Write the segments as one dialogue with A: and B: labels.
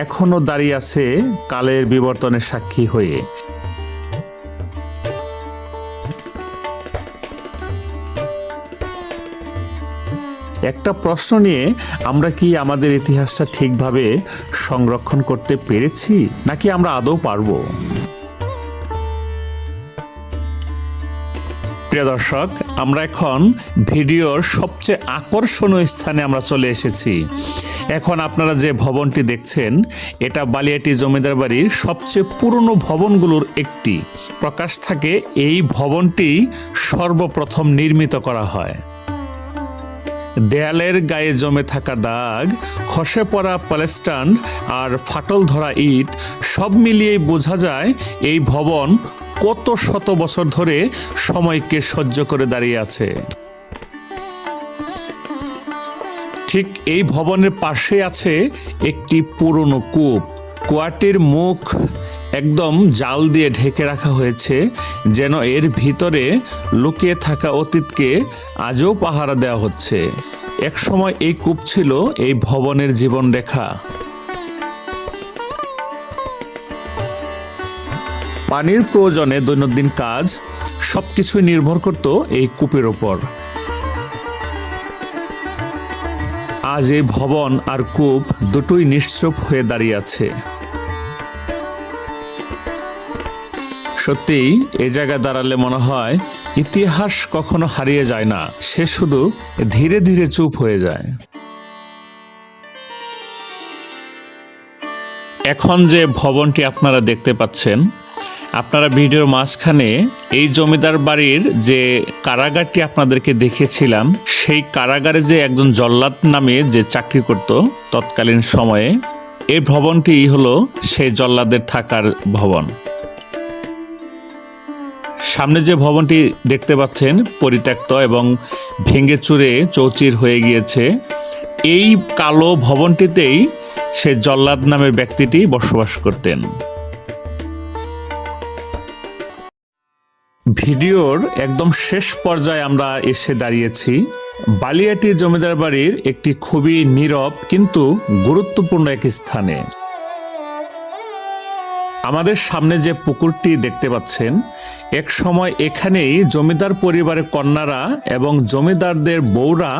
A: এখনো দাঁড়িয়ে আছে কালের বিবর্তনের সাক্ষী হয়ে। একটা প্রশ্ন নিয়ে, আমরা কি আমাদের ইতিহাসটা ঠিকভাবে সংরক্ষণ করতে পেরেছি, নাকি আমরা আদৌ পারবো? প্রিয় দর্শক, আমরা এখন ভিডিওর সবচেয়ে আকর্ষণীয় স্থানে আমরা চলে এসেছি। এখন আপনারা যে ভবনটি দেখছেন, এটা বালিয়াটি জমিদার বাড়ির সবচেয়ে পুরনো ভবনগুলোর একটি। প্রকাশ থাকে এই ভবনটি সর্বপ্রথম নির্মিত করা হয়। দেয়ালের গায়ে জমে থাকা দাগ, খসে পড়া প্যালেস্টান আর ফাটল ধরা ইট সব মিলিয়ে বোঝা যায় এই ভবন কত শত বছর ধরে সময়কে সহ্য করে দাঁড়িয়ে আছে। ঠিক এই ভবনের পাশে আছে একটি পুরনো কূপ। কুয়াটির মুখ একদম জাল দিয়ে ঢেকে রাখা হয়েছে, যেন এর ভিতরে লুকিয়ে থাকা অতীতকে আজও পাহারা দেওয়া হচ্ছে। একসময় এই কূপ ছিল এই ভবনের জীবনরেখা। পানির প্রয়োজনে দৈনন্দিন কাজ সবকিছুই নির্ভর করত এই কূপের ওপর। আজ এই ভবন আর কূপ দুটোই নিশ্চুপ হয়ে দাঁড়িয়ে আছে। সত্যিই এই জায়গায় দাঁড়ালে মনে হয় ইতিহাস কখনো হারিয়ে যায় না, সে শুধু ধীরে ধীরে চুপ হয়ে যায়। এখন যে ভবনটি আপনারা দেখতে পাচ্ছেন, আপনারা ভিডিওর মাঝখানে এই জমিদার বাড়ির যে কারাগারটি আপনাদেরকে দেখিয়েছিলাম, সেই কারাগারে যে একজন জল্লাদ নামে যে চাকরি করত তৎকালীন সময়ে, এই ভবনটি হলো সেই জল্লাদের থাকার ভবন। সামনে যে ভবনটি দেখতে পাচ্ছেন পরিত্যক্ত এবং ভেঙে চুরে চৌচির হয়ে গিয়েছে, এই কালো ভবনটিতেই সে জল্লাদ নামের ব্যক্তিটি বসবাস করতেন। ভিডিওর একদম শেষ পর্যায়ে আমরা এসে দাঁড়িয়েছি। বালিয়াটি জমিদার বাড়ির একটি খুবই নীরব কিন্তু গুরুত্বপূর্ণ এক স্থানে। আমাদের সামনে যে পুকুরটি দেখতে পাচ্ছেন, এক সময় এখানেই জমিদার পরিবারের কন্যারা এবং জমিদারদের বউরা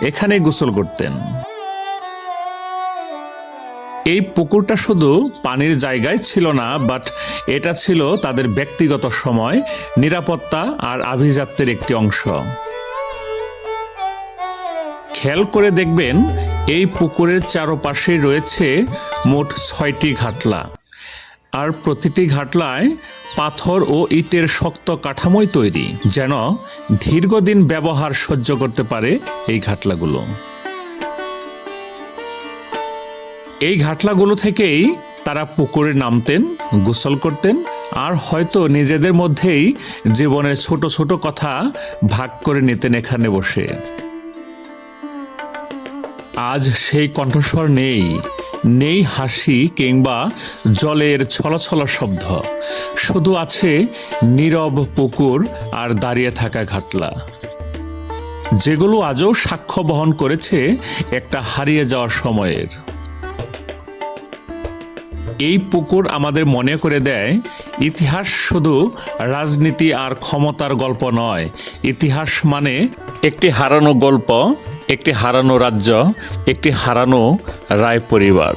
A: এখানেই গোসল করতেন। এই পুকুরটা শুধু পানির জায়গায় ছিল না, বাট এটা ছিল তাদের ব্যক্তিগত সময়, নিরাপত্তা আর আভিজাত্যের একটি অংশ। খেয়াল করে দেখবেন, এই পুকুরের চারপাশেই রয়েছে মোট 6টি ঘাটলা, আর প্রতিটি ঘাটলায় পাথর ও ইটের শক্ত কাঠামোই তৈরি, যেন দীর্ঘদিন ব্যবহার সহ্য করতে পারে এই ঘাটলাগুলো। এই ঘাটলাগুলো থেকেই তারা পুকুরে নামতেন, গোসল করতেন, আর হয়তো নিজেদের মধ্যেই জীবনের ছোট ছোট কথা ভাগ করে নিতেন এখানে বসে। আজ সেই কণ্ঠস্বর নেই, নেই হাসি কিংবা জলের ছলছল শব্দ, শুধু আছে নীরব পুকুর আর দাঁড়িয়ে থাকা ঘাটলা, যেগুলো আজও সাক্ষ্য বহন করেছে একটা হারিয়ে যাওয়ার সময়ের। এই পুকুর আমাদের মনে করে দেয়, ইতিহাস শুধু রাজনীতি আর ক্ষমতার গল্প নয়। ইতিহাস মানে একটি হারানো গল্প, একটি হারানো রাজ্য, একটি হারানো রায় পরিবার।